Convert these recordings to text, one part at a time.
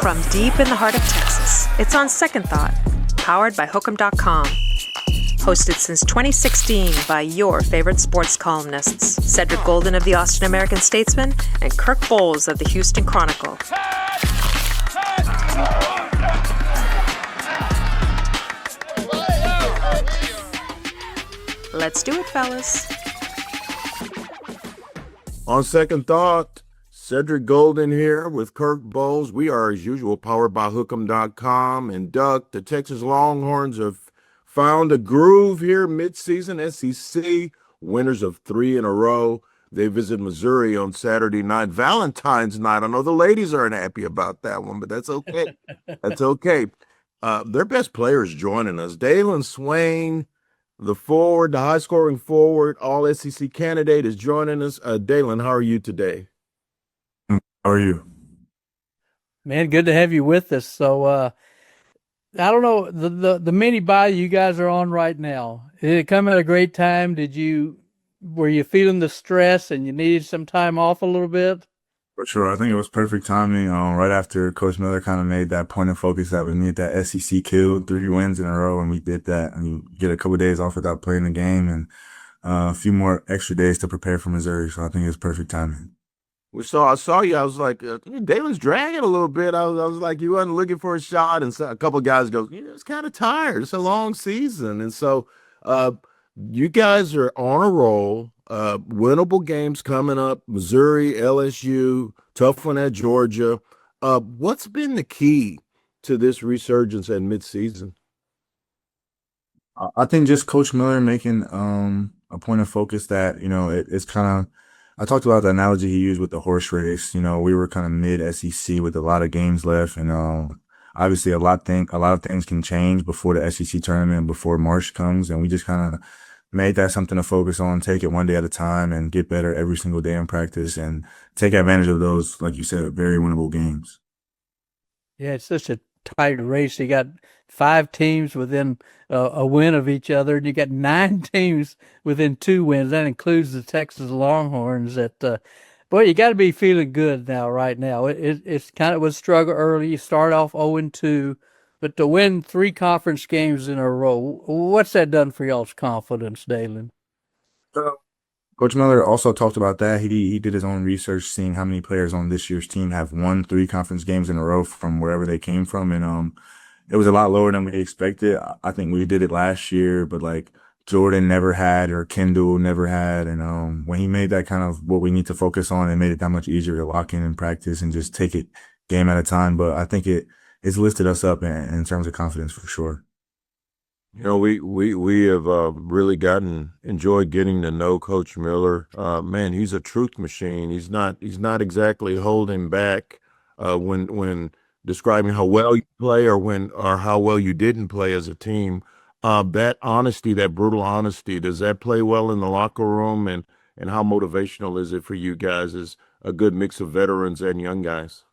From deep in the heart of Texas, it's On Second Thought, powered by Hook'em.com. Hosted since 2016 by your favorite sports columnists, Cedric Golden of the Austin American-Statesman and Kirk Bohls of the Houston Chronicle. Let's do it, fellas. On Second Thought, Cedric Golden here with Kirk Bohls. We are, as usual, powered by Hook'em.com. And Duck, the Texas Longhorns have found a groove here midseason. SEC winners of 3 in a row. They visit Missouri on Saturday night, Valentine's night. I know the ladies aren't happy about that one, but that's okay. That's okay. Their best players joining us. Dailyn Swain, the forward, the high-scoring forward, all SEC candidate, is joining us. Dailyn, how are you today? How are you? Man, good to have you with us. So I don't know, the mini bye you guys are on right now, did it come at a great time? Were you feeling the stress and you needed some time off a little bit? For sure. I think it was perfect timing. Right after Coach Miller kind of made that point of focus that we need that SEC kill, 3 wins in a row, and we did that. And you get a couple of days off without playing the game and a few more extra days to prepare for Missouri. So I think it was perfect timing. I saw you. I was like, Dailyn's dragging a little bit. I was like, you wasn't looking for a shot. And so a couple of guys go, it's kind of tired. It's a long season. And so you guys are on a roll. Winnable games coming up. Missouri, LSU, tough one at Georgia. What's been the key to this resurgence at midseason? I think just Coach Miller making a point of focus that, it's kind of, I talked about the analogy he used with the horse race. We were kind of mid-SEC with a lot of games left, and obviously a lot of things can change before the SEC tournament, before March comes, and we just kind of made that something to focus on, take it one day at a time, and get better every single day in practice, and take advantage of those, like you said, very winnable games. Yeah, it's such a tight race. You got 5 teams within a win of each other, and you got 9 teams within 2 wins. That includes the Texas Longhorns. Boy, you got to be feeling good now. Right now, it's kind of a struggle early. You start off 0-2, but to win 3 conference games in a row, what's that done for y'all's confidence, Dailyn? Coach Miller also talked about that. He did his own research, seeing how many players on this year's team have won 3 conference games in a row from wherever they came from, and it was a lot lower than we expected. I think we did it last year, but like Jordan never had, or Kendall never had, and when he made that kind of what we need to focus on, it made it that much easier to lock in practice and just take it game at a time. But I think it's lifted us up in terms of confidence for sure. We have really enjoyed getting to know Coach Miller. Man, he's a truth machine. He's not exactly holding back when describing how well you play or how well you didn't play as a team. That honesty, that brutal honesty, does that play well in the locker room? And how motivational is it for you guys as a good mix of veterans and young guys?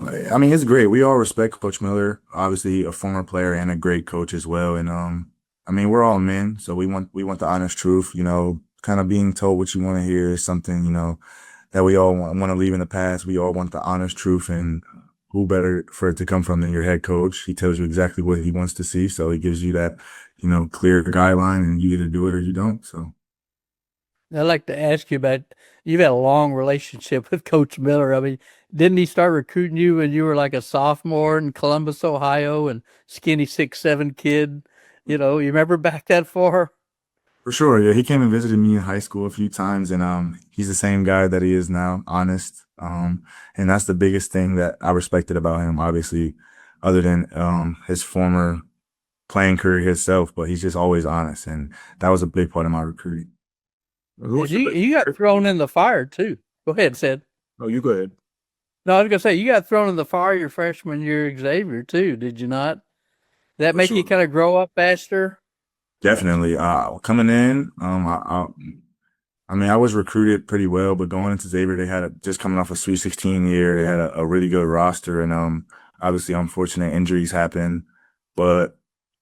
I mean, it's great. We all respect Coach Miller, obviously a former player and a great coach as well. And I mean, we're all men, so we want the honest truth. Kind of being told what you want to hear is something that we all want to leave in the past. We all want the honest truth, and who better for it to come from than your head coach? He tells you exactly what he wants to see, so he gives you that clear guideline, and you either do it or you don't. So I'd like to ask you about, you've had a long relationship with Coach Miller. I mean, didn't he start recruiting you when you were like a sophomore in Columbus, Ohio, and skinny 6'7" kid? You remember back that far? For sure, yeah. He came and visited me in high school a few times, and he's the same guy that he is now, honest. And that's the biggest thing that I respected about him, obviously, other than his former playing career himself, but he's just always honest, and that was a big part of my recruiting. You got thrown in the fire too. Go ahead, Sid. No, you go ahead. No, I was gonna say, you got thrown in the fire your freshman year, Xavier, too. Did you not? That make you kind of grow up faster? Definitely. Coming in, I mean, I was recruited pretty well, but going into Xavier, they had just coming off a Sweet 16 year. They had a really good roster, and obviously, unfortunate injuries happened. But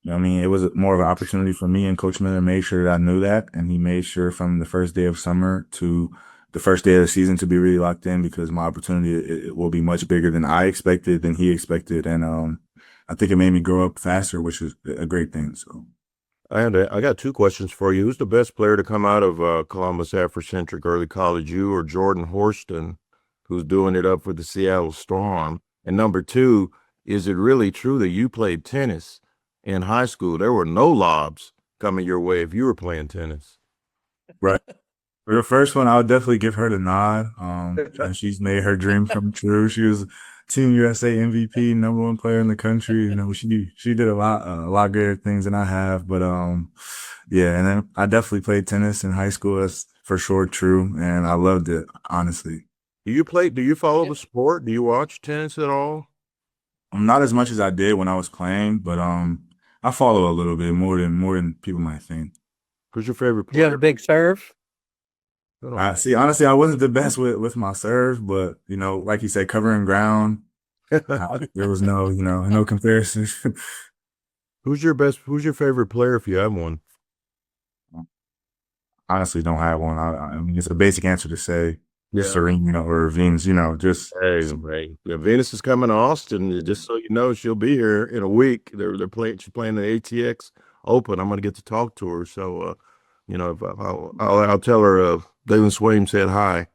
I mean, it was more of an opportunity for me, and Coach Miller made sure that I knew that, and he made sure from the first day of summer to the first day of the season to be really locked in because my opportunity it will be much bigger than I expected, than he expected. And I think it made me grow up faster, which is a great thing. So I got two questions for you. Who's the best player to come out of Columbus Afrocentric early college, you or Jordan Horston, who's doing it up for the Seattle Storm? And number two, is it really true that you played tennis in high school? There were no lobs coming your way if you were playing tennis. right. For the first one, I would definitely give her the nod. And she's made her dream come true. She was Team USA MVP, #1 player in the country. You know, she did a lot greater things than I have. But yeah, and then I definitely played tennis in high school. That's for sure true, and I loved it, honestly. Do you follow the sport? Do you watch tennis at all? Not as much as I did when I was playing, but I follow a little bit more than people might think. Who's your favorite Do you have player? a big serve? I see. Honestly, I wasn't the best with my serve, but you know, like you said, covering ground, there was no comparison. Who's your favorite player if you have one? Honestly, don't have one. I mean, it's a basic answer to say Yeah. Serena or Venus. Just Hey, yeah, Venus is coming to Austin. Just so you know, she'll be here in a week. They're playing. She's playing the ATX Open. I'm going to get to talk to her. So, if I'll tell her Dailyn Swain said hi.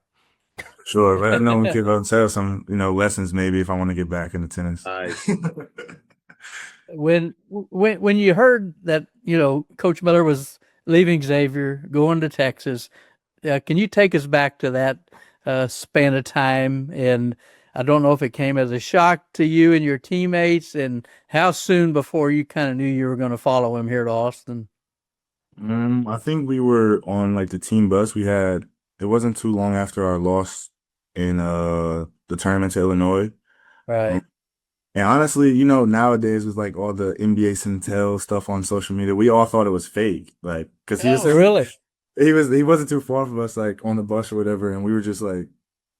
sure. Let her know we could set up some lessons maybe if I want to get back into tennis. When you heard that, Coach Miller was leaving Xavier, going to Texas, can you take us back to that span of time? And I don't know if it came as a shock to you and your teammates, and how soon before you kind of knew you were going to follow him here to Austin? I think we were on like the team bus. It wasn't too long after our loss in the tournament to Illinois. Right. And honestly, nowadays with like all the NBA Centel stuff on social media, we all thought it was fake. Like, cause Really? he wasn't too far from us, like on the bus or whatever. And we were just like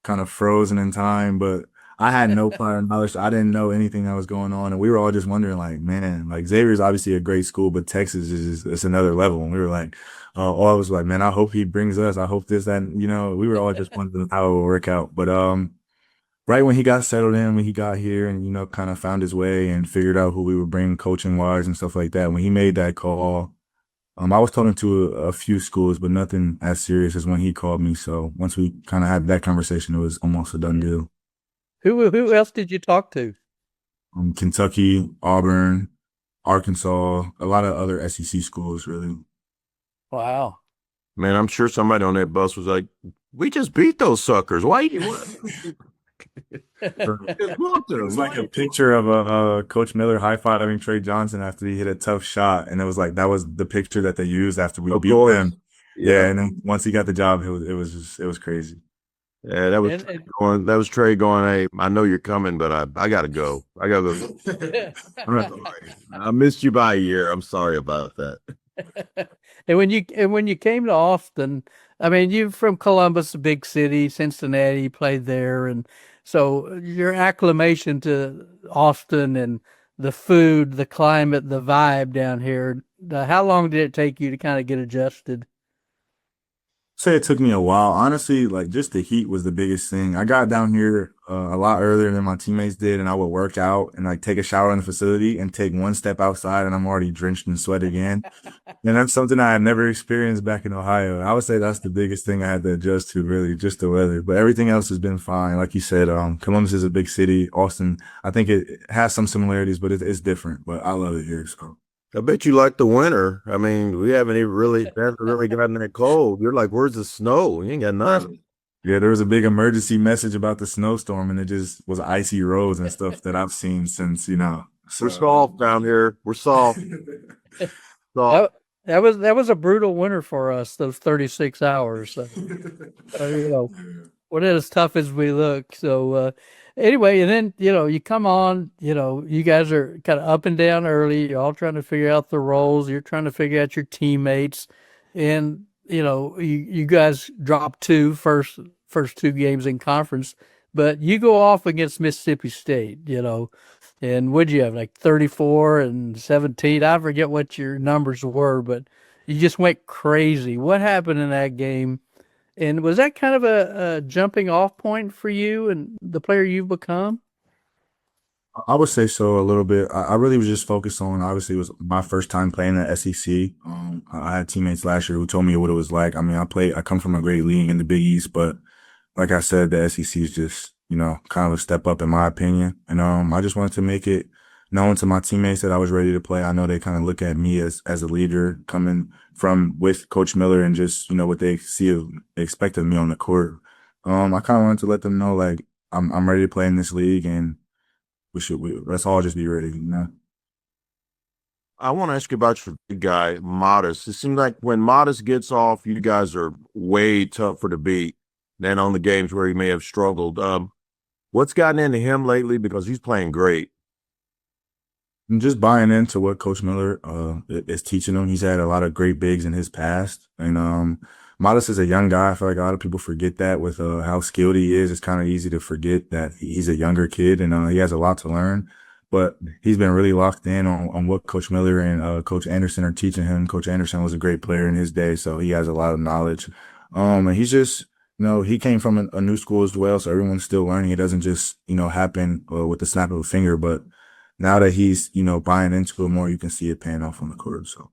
kind of frozen in time, but I had no prior knowledge. I didn't know anything that was going on. And we were all just wondering like, man, like Xavier's obviously a great school, but Texas it's another level. And we were like, all I was like, man, I hope he brings us. I hope this, that, and, we were all just wondering how it would work out. But, right when he got settled in, when he got here and, kind of found his way and figured out who we would bring coaching wise and stuff like that, when he made that call, I was talking to a few schools, but nothing as serious as when he called me. So once we kind of had that conversation, it was almost a done deal. Who else did you talk to? Kentucky, Auburn, Arkansas, a lot of other SEC schools, really. Wow. Man, I'm sure somebody on that bus was like, we just beat those suckers. Why you It's like a picture of Coach Miller high-fiving Trey Johnson after he hit a tough shot, and it was like that was the picture that they used after we beat him. Yeah, and then once he got the job, it was crazy. Yeah, that was Trey going, hey, I know you're coming, but I gotta go. I missed you by a year. I'm sorry about that. And when you came to Austin, I mean, you're from Columbus, a big city, Cincinnati, you played there, and so your acclimation to Austin and the food, the climate, the vibe down here, how long did it take you to kind of get adjusted? Say it took me a while. Honestly, like just the heat was the biggest thing. I got down here a lot earlier than my teammates did, and I would work out and like take a shower in the facility and take one step outside and I'm already drenched in sweat again. And that's something I had never experienced back in Ohio. I would say that's the biggest thing I had to adjust to, really, just the weather. But everything else has been fine. Like you said, Columbus is a big city. Austin, I think it has some similarities, but it's different. But I love it here. So. I bet you like the winter. I mean, we haven't really gotten that cold. You're like, where's the snow? You ain't got nothing. Yeah, there was a big emergency message about the snowstorm, and it just was icy roads and stuff that I've seen since, So. We're soft down here. We're soft. That was a brutal winter for us, those 36 hours. So, we're not as tough as we look. So, anyway, and then, you come on, you guys are kind of up and down early. You're all trying to figure out the roles. You're trying to figure out your teammates. And, you guys dropped first two games in conference, but you go off against Mississippi State, and what'd you have, like 34 and 17? I forget what your numbers were, but you just went crazy. What happened in that game? And was that kind of a jumping off point for you and the player you've become? I would say so a little bit. I really was just focused on, obviously, it was my first time playing the SEC. I had teammates last year who told me what it was like. I mean, I come from a great league in the Big East, but like I said, the SEC is just, kind of a step up in my opinion. And I just wanted to make it known to my teammates that I was ready to play. I know they kind of look at me as a leader coming from with Coach Miller and just, what they expect of me on the court. I kind of wanted to let them know, like, I'm ready to play in this league, and let's all just be ready. I want to ask you about your big guy, Modest. It seems like when Modest gets off, you guys are way tougher to beat than on the games where he may have struggled. What's gotten into him lately? Because he's playing great. I'm just buying into what Coach Miller is teaching him. He's had a lot of great bigs in his past, and Modest is a young guy. I feel like a lot of people forget that with how skilled he is. It's kind of easy to forget that he's a younger kid and he has a lot to learn. But he's been really locked in on what Coach Miller and Coach Anderson are teaching him. Coach Anderson was a great player in his day, so he has a lot of knowledge. And he's just, he came from a new school as well, so everyone's still learning. It doesn't just, happen with the snap of a finger. But now that he's, buying into it more, you can see it paying off on the court. So.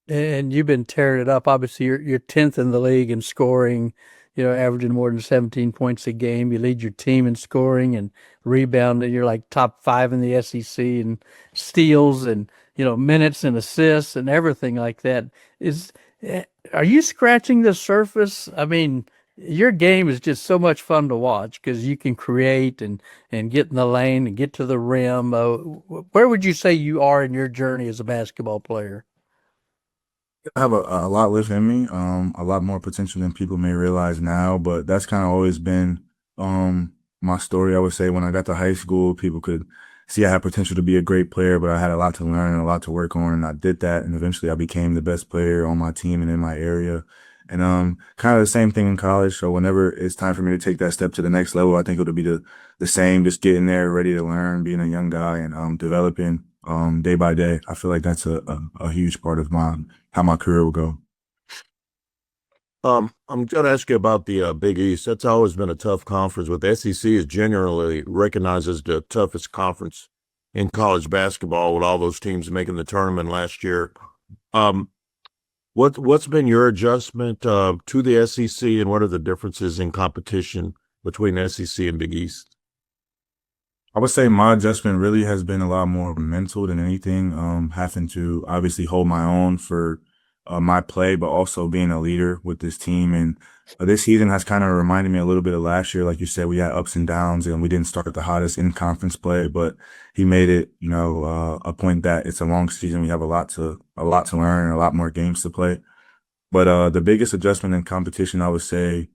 And you've been tearing it up. Obviously, you're 10th in the league in scoring, averaging more than 17 points a game. You lead your team in scoring and rebounding. You're like top 5 in the SEC and steals and, minutes and assists and everything like that. Are you scratching the surface? I mean, your game is just so much fun to watch because you can create and get in the lane and get to the rim. Where would you say you are in your journey as a basketball player? I have a lot left in me, a lot more potential than people may realize now, but that's kind of always been my story. I would say when I got to high school, people could see I had potential to be a great player, but I had a lot to learn and a lot to work on, and I did that, and eventually I became the best player on my team and in my area. And kind of the same thing in college. So whenever it's time for me to take that step to the next level, I think it'll be the same, just getting there, ready to learn, being a young guy, and developing day by day. I feel like that's a huge part of how my career will go. I'm going to ask you about the Big East. That's always been a tough conference. With the SEC is generally recognized as the toughest conference in college basketball, with all those teams making the tournament last year. What's been your adjustment to the SEC, and what are the differences in competition between SEC and Big East? I would say my adjustment really has been a lot more mental than anything. Having to obviously hold my own for my play, but also being a leader with this team. And this season has kind of reminded me a little bit of last year. Like you said, we had ups and downs, and we didn't start the hottest in conference play, but he made it, a point that it's a long season. We have a lot to learn and a lot more games to play. But the biggest adjustment in competition, I would say,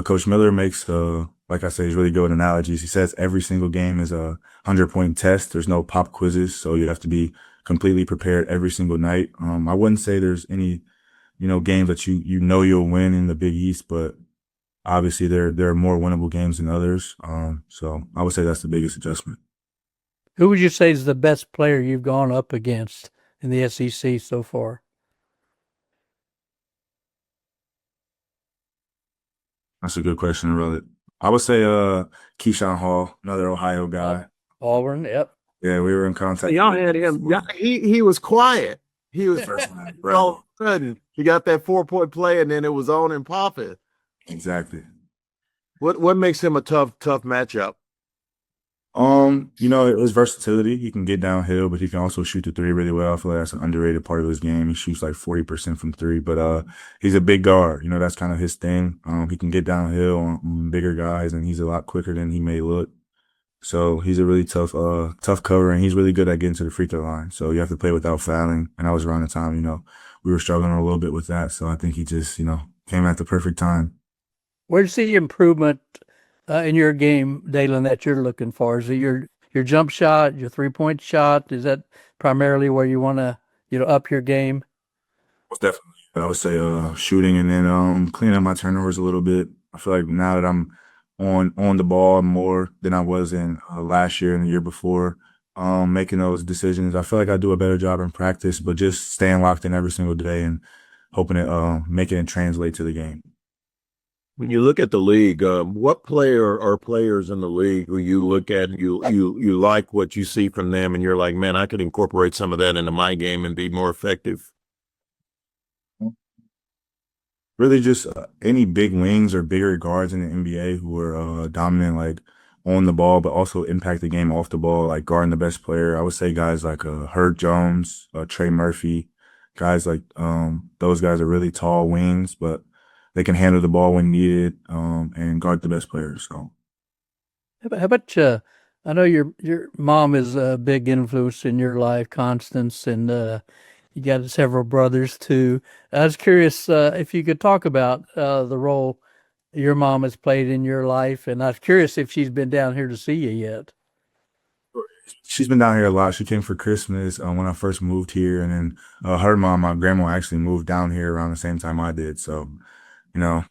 Coach Miller makes, like I say, he's really good with analogies. He says every single game is a 100-point test. There's no pop quizzes, so you have to be completely prepared every single night. I wouldn't say there's any, games that you'll win in the Big East, but obviously there are more winnable games than others. So I would say that's the biggest adjustment. Who would you say is the best player you've gone up against in the SEC so far? That's a good question, really. I would say Keyshawn Hall, another Ohio guy. Auburn, yep. Yeah, we were in contact. Y'all had him. He was quiet. He was all of a sudden he got that 4-point play, and then it was on and popping. Exactly. What makes him a tough matchup? It was versatility. He can get downhill, but he can also shoot the three really well. I feel like that's an underrated part of his game. He shoots like 40% from three, but he's a big guard. That's kind of his thing. He can get downhill on bigger guys, and he's a lot quicker than he may look. So he's a really tough cover, and he's really good at getting to the free throw line. So you have to play without fouling. And that was around the time, we were struggling a little bit with that. So I think he just, came at the perfect time. Where do you see improvement in your game, Dailyn, that you're looking for? Is it your jump shot, your 3-point shot? Is that primarily where you want to, up your game? Most definitely. I would say shooting, and then cleaning up my turnovers a little bit. I feel like now that I'm on the ball more than I was in last year and the year before, making those decisions, I feel like I do a better job in practice, but just staying locked in every single day and hoping it making it translate to the game. When you look at the league, what player or players in the league who you look at and you like what you see from them, and you're like, man, I could incorporate some of that into my game and be more effective? Really, just any big wings or bigger guards in the NBA who are dominant, like on the ball, but also impact the game off the ball, like guarding the best player. I would say guys like Herc Jones, Trey Murphy, guys like those guys are really tall wings, but they can handle the ball when needed and guard the best players. So. How about I know your mom is a big influence in your life, Constance, and you got several brothers too. I was curious if you could talk about the role your mom has played in your life, and I was curious if she's been down here to see you yet. She's been down here a lot. She came for Christmas when I first moved here, and then her mom, my grandma, actually moved down here around the same time I did. So, you know,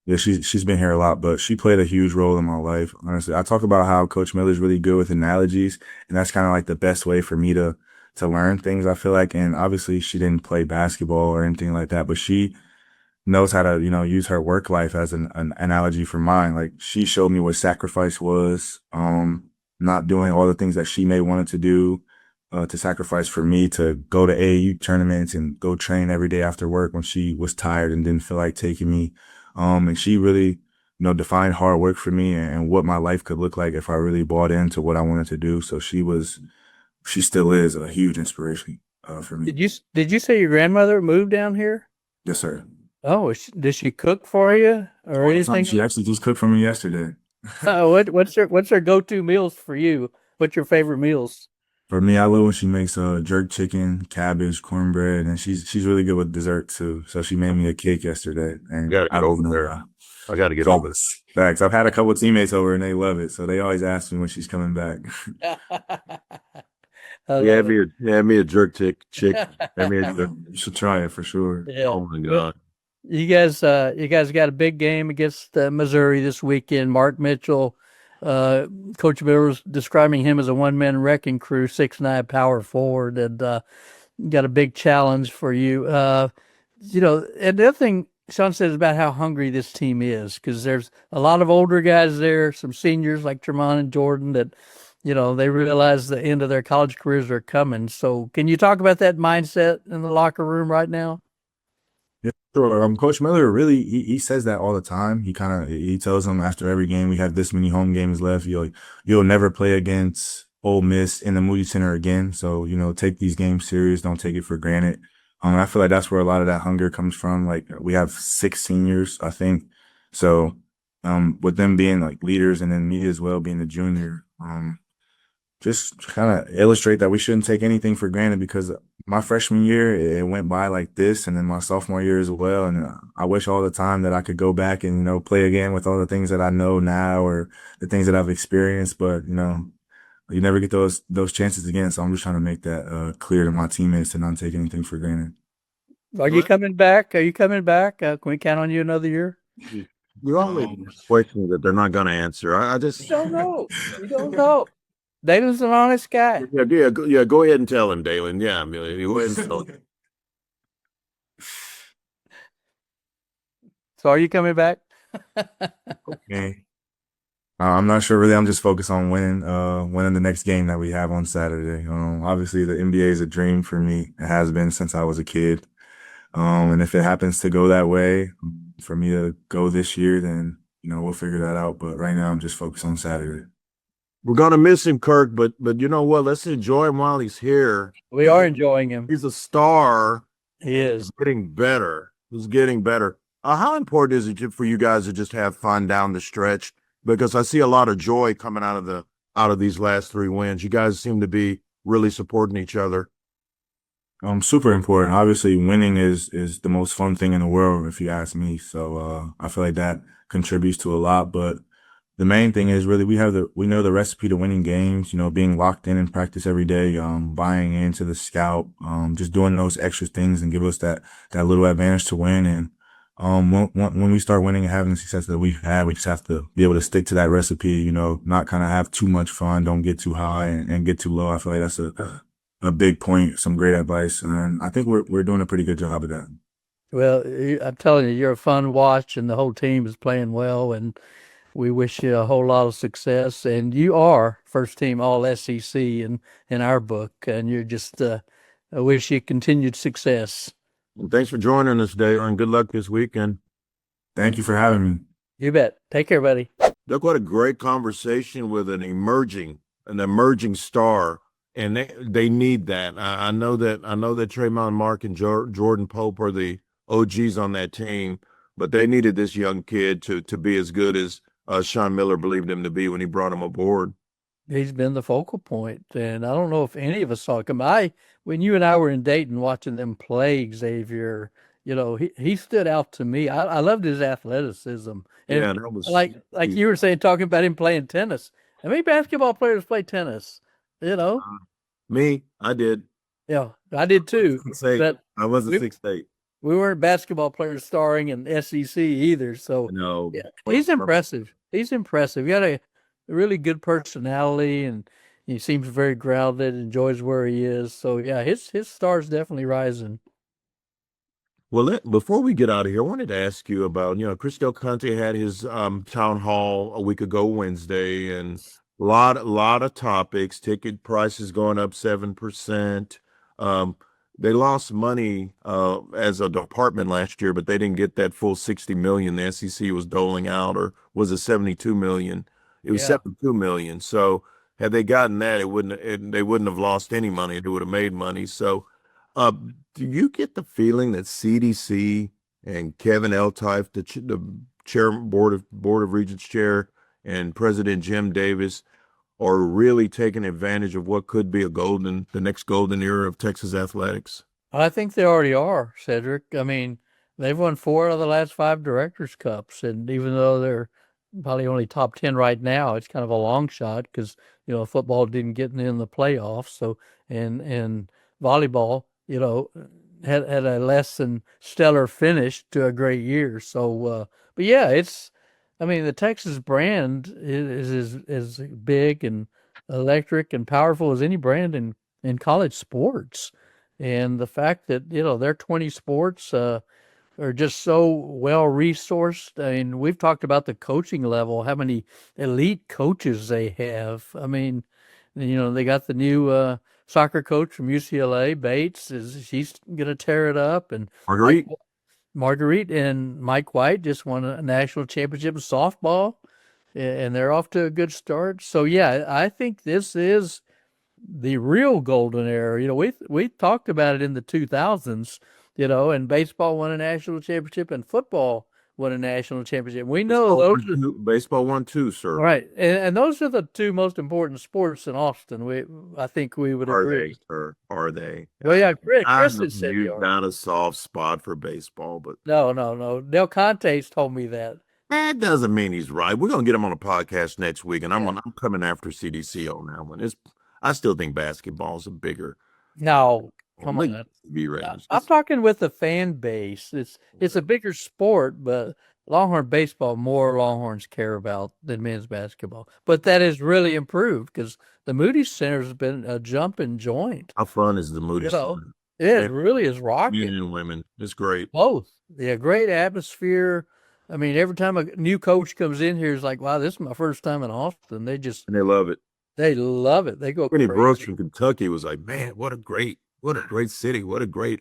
yeah, she's been here a lot, but she played a huge role in my life. Honestly, I talk about how Coach Miller's really good with analogies, and that's kind of like the best way for me to learn things, I feel like. And obviously, she didn't play basketball or anything like that, but she knows how to, use her work life as an analogy for mine. Like she showed me what sacrifice was, not doing all the things that she may wanted to do, to sacrifice for me to go to AAU tournaments and go train every day after work when she was tired and didn't feel like taking me. And she really, defined hard work for me and what my life could look like if I really bought into what I wanted to do. So she still is a huge inspiration, for me. Did you say your grandmother moved down here? Yes, sir. Oh, did she cook for you or anything? She actually just cooked for me yesterday. What's her go-to meals for you? What's your favorite meals? For me, I love when she makes jerk chicken, cabbage, cornbread, and she's really good with dessert too. So she made me a cake yesterday, and Gotta get over there. I got to get over this. Facts. I've had a couple of teammates over and they love it, so they always ask me when she's coming back. Have me a jerk chick. Have me a jerk. You should try it for sure. Yeah. Oh my God. You guys got a big game against Missouri this weekend. Mark Mitchell, Coach Miller was describing him as a one-man wrecking crew, 6'9" power forward, and got a big challenge for you. And the other thing Sean says about how hungry this team is, because there's a lot of older guys there, some seniors like Tremont and Jordan that, they realize the end of their college careers are coming. So can you talk about that mindset in the locker room right now? Yeah, sure. Coach Miller really he says that all the time. He tells them after every game, we have this many home games left. You'll never play against Ole Miss in the Moody Center again. So take these games serious. Don't take it for granted. I feel like that's where a lot of that hunger comes from. Like we have 6 seniors, I think. So with them being like leaders and then me as well being the junior, just kind of illustrate that we shouldn't take anything for granted, because my freshman year, it went by like this, and then my sophomore year as well. And I wish all the time that I could go back and, play again with all the things that I know now or the things that I've experienced. But, you never get those chances again. So I'm just trying to make that clear to my teammates to not take anything for granted. Are you coming back? Can we count on you another year? You always question that they're not going to answer. I just You don't know. You don't know. Dailyn's an honest guy. Yeah. Go ahead and tell him, Dailyn. Yeah, Amelia, go ahead and tell him. So are you coming back? Okay. I'm not sure really. I'm just focused on winning the next game that we have on Saturday. Obviously the NBA is a dream for me. It has been since I was a kid. And if it happens to go that way for me to go this year, then, we'll figure that out. But right now I'm just focused on Saturday. We're going to miss him, Kirk, but you know what? Let's enjoy him while he's here. We are enjoying him. He's a star. He is. He's getting better. How important is it for you guys to just have fun down the stretch? Because I see a lot of joy coming out of these last 3 wins. You guys seem to be really supporting each other. Super important. Obviously, winning is the most fun thing in the world, if you ask me. So I feel like that contributes to a lot. But the main thing is really we know the recipe to winning games. Being locked in practice every day, buying into the scout, just doing those extra things and give us that little advantage to win. And when we start winning and having the success that we've had, we just have to be able to stick to that recipe. Not kind of have too much fun, don't get too high and get too low. I feel like that's a big point, some great advice, and I think we're doing a pretty good job of that. Well, I'm telling you, you're a fun watch, and the whole team is playing well, and we wish you a whole lot of success. And you are first team All SEC in our book, and you're just I wish you continued success. And thanks for joining us, Dailyn. Good luck this weekend. Thank you for having me. You bet. Take care, buddy. Look, what a great conversation with an emerging star, and they need that. I know that Trayvon Mark and Jordan Pope are the OGs on that team, but they needed this young kid to be as good as Sean Miller believed him to be when he brought him aboard. He's been the focal point, and I don't know if any of us saw it come. When you and I were in Dayton watching them play Xavier, he stood out to me. I loved his athleticism. And Yeah, that was like you were saying, talking about him playing tennis. How many basketball players play tennis? Me, I did. Yeah, I did too. But I wasn't 6'8". we weren't basketball players starring in SEC either. So No, yeah, he's impressive. He's impressive. He got a really good personality, and he seems very grounded, enjoys where he is. So yeah, his star's definitely rising. Well, before we get out of here, I wanted to ask you about, Chris Del Conte had his town hall a week ago Wednesday, and a lot of topics. Ticket prices going up 7%. They lost money as a department last year, but they didn't get that full 60 million the SEC was doling out, or was it 72 million? It was 72 million. So had they gotten that, they wouldn't have lost any money. They would have made money. So do you get the feeling that CDC and Kevin Eltife, the board of Regents chair, and President Jim Davis are really taking advantage of what could be the next golden era of Texas athletics? I think they already are, Cedric. I mean, they've won 4 out of the last 5 Directors' Cups, and even though they're probably only top 10 right now, it's kind of a long shot because football didn't get in the playoffs. So and volleyball, had a less than stellar finish to a great year. So, but yeah, the Texas brand is as big and electric and powerful as any brand in college sports. And the fact that, their 20 sports are just so well resourced. I mean, we've talked about the coaching level, how many elite coaches they have. I mean, they got the new soccer coach from UCLA, Bates. She's going to tear it up. And Marguerite and Mike White just won a national championship in softball, and they're off to a good start. So yeah, I think this is the real golden era. We talked about it in the 2000s, and baseball won a national championship and football won a national championship. We know baseball won too, sir. Right, and those are the 2 most important sports in Austin. I think we would agree. Are they, sir? Are they? Well, yeah, Chris has said you've got a soft spot for baseball, but no. Del Conte's told me that. That doesn't mean he's right. We're gonna get him on a podcast next week, and I'm coming after CDC on that one. I still think basketball is a bigger. No, come on. I'm talking with the fan base. It's a bigger sport, but Longhorn baseball, more Longhorns care about than men's basketball. But that has really improved because the Moody Center has been a jumping joint. How fun is the Moody Center? It really is rocking. Men and women. It's great. Both. Yeah, great atmosphere. I mean, every time a new coach comes in here, it's like, wow, this is my first time in Austin. And they love it. They love it. They go Brittany crazy. Brooks from Kentucky was like, man, what a great city. What a great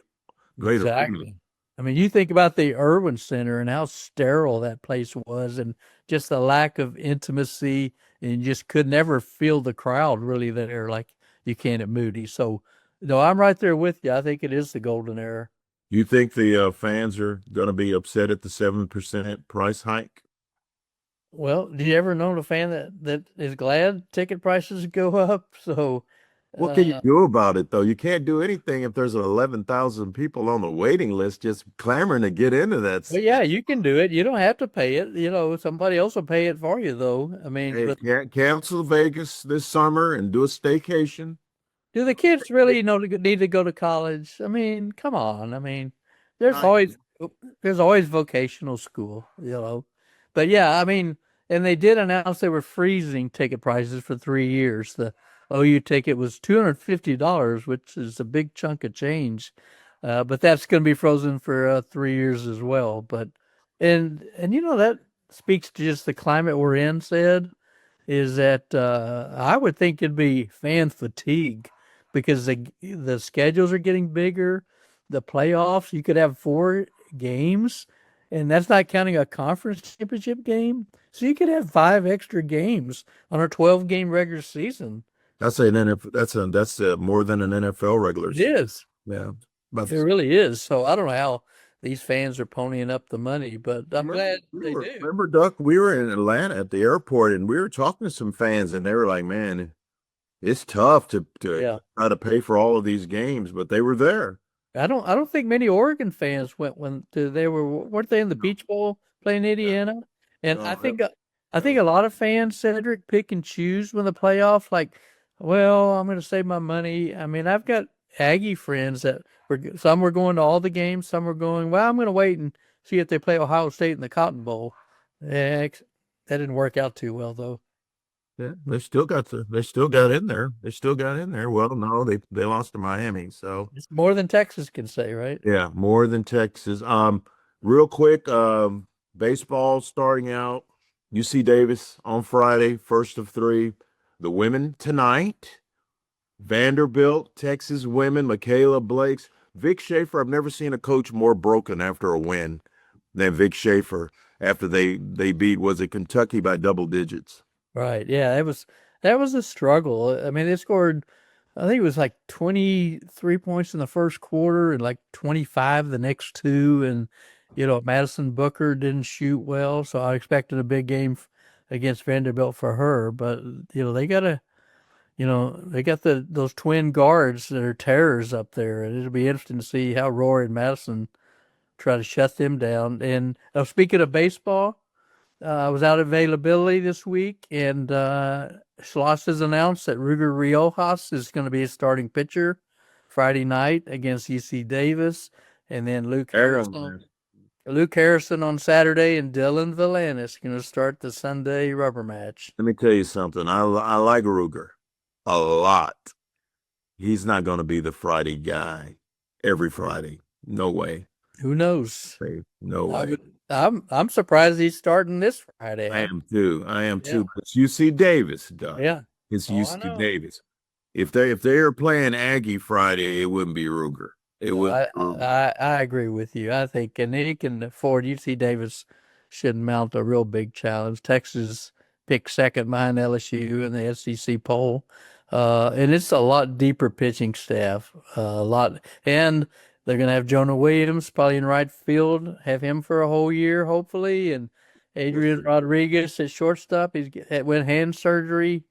Exactly. arena. I mean, you think about the Irwin Center and how sterile that place was, and just the lack of intimacy, and you just could never feel the crowd really there like you can at Moody. So, no, I'm right there with you. I think it is the golden era. You think the fans are going to be upset at the 7% price hike? Well, do you ever know a fan that is glad ticket prices go up? So, what can you do about it, though? You can't do anything if there's 11,000 people on the waiting list just clamoring to get into that. Well, yeah, you can do it. You don't have to pay it. Somebody else will pay it for you, though. I mean, cancel Vegas this summer and do a staycation. Do the kids really need to go to college? I mean, come on. I mean, there's always vocational school, But yeah, I mean, and they did announce they were freezing ticket prices for 3 years. The OU ticket was $250, which is a big chunk of change. But that's going to be frozen for 3 years as well. But and that speaks to just the climate we're in. Is that I would think it'd be fan fatigue because the schedules are getting bigger. The playoffs, you could have 4 games, and that's not counting a conference championship game. So you could have 5 extra games on a 12-game regular season. That's an NFL. That's more than an NFL regular It season. is. Yeah, It really is. So I don't know how these fans are ponying up the money, but I'm glad they do. Remember, Duck, we were in Atlanta at the airport, and we were talking to some fans, and they were like, "Man, it's tough to try to pay for all of these games," but they were there. I don't think many Oregon fans went when weren't they in the Beach Bowl playing Indiana? And I think a lot of fans, Cedric, pick and choose when the playoff. Like, well, I'm going to save my money. I mean, I've got Aggie friends that some were going to all the games, some were going. Well, I'm going to wait and see if they play Ohio State in the Cotton Bowl. That didn't work out too well, though. Yeah, they still got in there. They still got in there. Well, no, they lost to Miami, so it's more than Texas can say, right? Yeah, more than Texas. Real quick, baseball starting out. UC Davis on Friday, first of 3. The women tonight. Vanderbilt, Texas women, Michaela Blakes. Vic Schaefer, I've never seen a coach more broken after a win than Vic Schaefer after they beat, was it Kentucky by double digits? Right. Yeah, that was a struggle. I mean, they scored, I think it was like 23 points in the first quarter and like 25 the next 2. And, Madison Booker didn't shoot well, so I expected a big game against Vanderbilt for her. But, they got those twin guards that are terrors up there. And it'll be interesting to see how Rory and Madison try to shut them down. And speaking of baseball, I was out of availability this week, and Schloss has announced that Ruger Riojas is going to be a starting pitcher Friday night against UC Davis, and then Luke Harrison on Saturday, and Dylan Villanis going to start the Sunday rubber match. Let me tell you something. I like Ruger a lot. He's not going to be the Friday guy every Friday. No way. Who knows? No way. I'm surprised he's starting this Friday. I am too. But it's UC Davis, Doug. Yeah. It's UC Davis. If they are playing Aggie Friday, it wouldn't be Ruger. It would. I agree with you. I think, and he can afford. UC Davis should mount a real big challenge. Texas picked second behind LSU in the SEC poll, and it's a lot deeper pitching staff. And they're going to have Jonah Williams probably in right field, have him for a whole year, hopefully. And Adrian Rodriguez at shortstop. He's went hand surgery.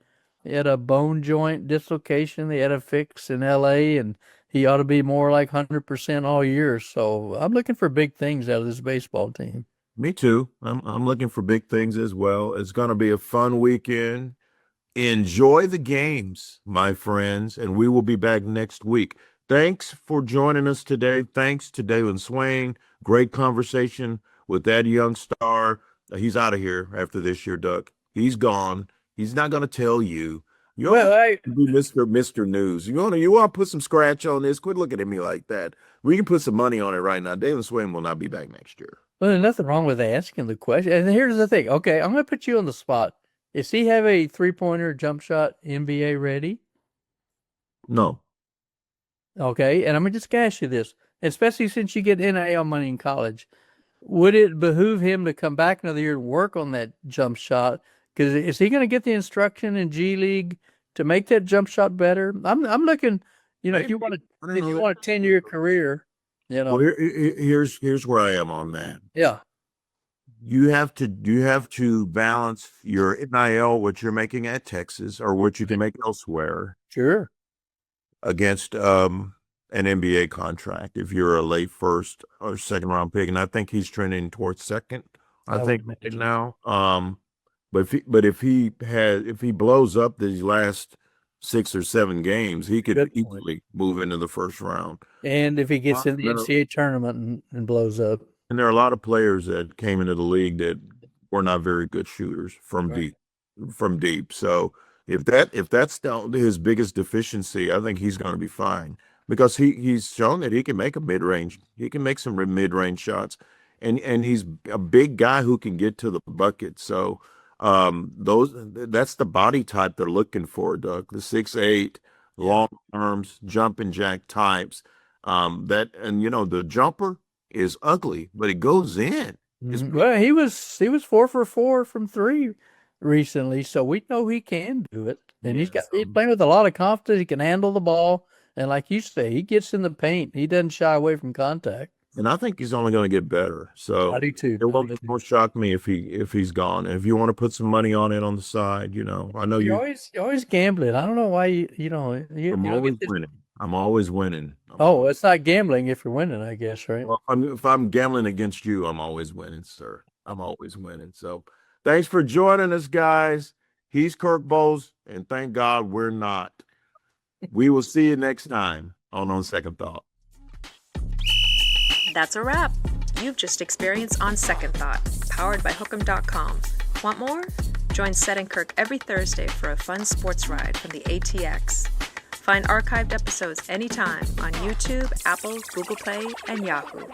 He had a bone joint dislocation. They had a fix in L.A., and he ought to be more like 100% all year. So I'm looking for big things out of this baseball team. Me too. I'm looking for big things as well. It's going to be a fun weekend. Enjoy the games, my friends, and we will be back next week. Thanks for joining us today. Thanks to Dailyn Swain. Great conversation with that young star. He's out of here after this year, Duck. He's gone. He's not going to tell you. Be Mr. News. You want to put some scratch on this? Quit looking at me like that. We can put some money on it right now. Dailyn Swain will not be back next year. Well, there's nothing wrong with asking the question. And here's the thing. Okay, I'm going to put you on the spot. Does he have a 3-pointer jump shot NBA ready? No. Okay, and I'm going to just ask you this, especially since you get NIL money in college. Would it behoove him to come back another year and work on that jump shot? Because is he going to get the instruction in G League to make that jump shot better? I'm looking, if you want a 10-year career, Well, here's where I am on that. Yeah. You have to balance your NIL, what you're making at Texas or what you can make elsewhere. Sure. Against an NBA contract if you're a late first or second round pick, and I think he's trending towards second. I think now. But if he blows up these last 6 or 7 games, he could easily move into the first round. And if he gets in the NCAA tournament and blows up. And there are a lot of players that came into the league that were not very good shooters from deep. So if that's his biggest deficiency, I think he's going to be fine. because he's shown that he can make a mid-range. He can make some mid-range shots, and he's a big guy who can get to the bucket. So that's the body type they're looking for, Doug. The 6'8", long arms, jumping jack types. The jumper is ugly, but it goes in. Well, he was 4 for 4 from 3 recently, so we know he can do it. And he's playing with a lot of confidence. He can handle the ball, and like you say, he gets in the paint. He doesn't shy away from contact. And I think he's only going to get better. So I do too. It won't shock me if he's gone. And if you want to put some money on it on the side, I know you're always gambling. I don't know why I'm always winning. I'm always winning. It's not gambling if you're winning, I guess, right? Well, if I'm gambling against you, I'm always winning, sir. I'm always winning. So thanks for joining us, guys. He's Kirk Bohls, and thank God we're not. We will see you next time on Second Thought. That's a wrap. You've just experienced On Second Thought, powered by Hookem.com. Want more? Join Sed and Kirk every Thursday for a fun sports ride from the ATX. Find archived episodes anytime on YouTube, Apple, Google Play, and Yahoo.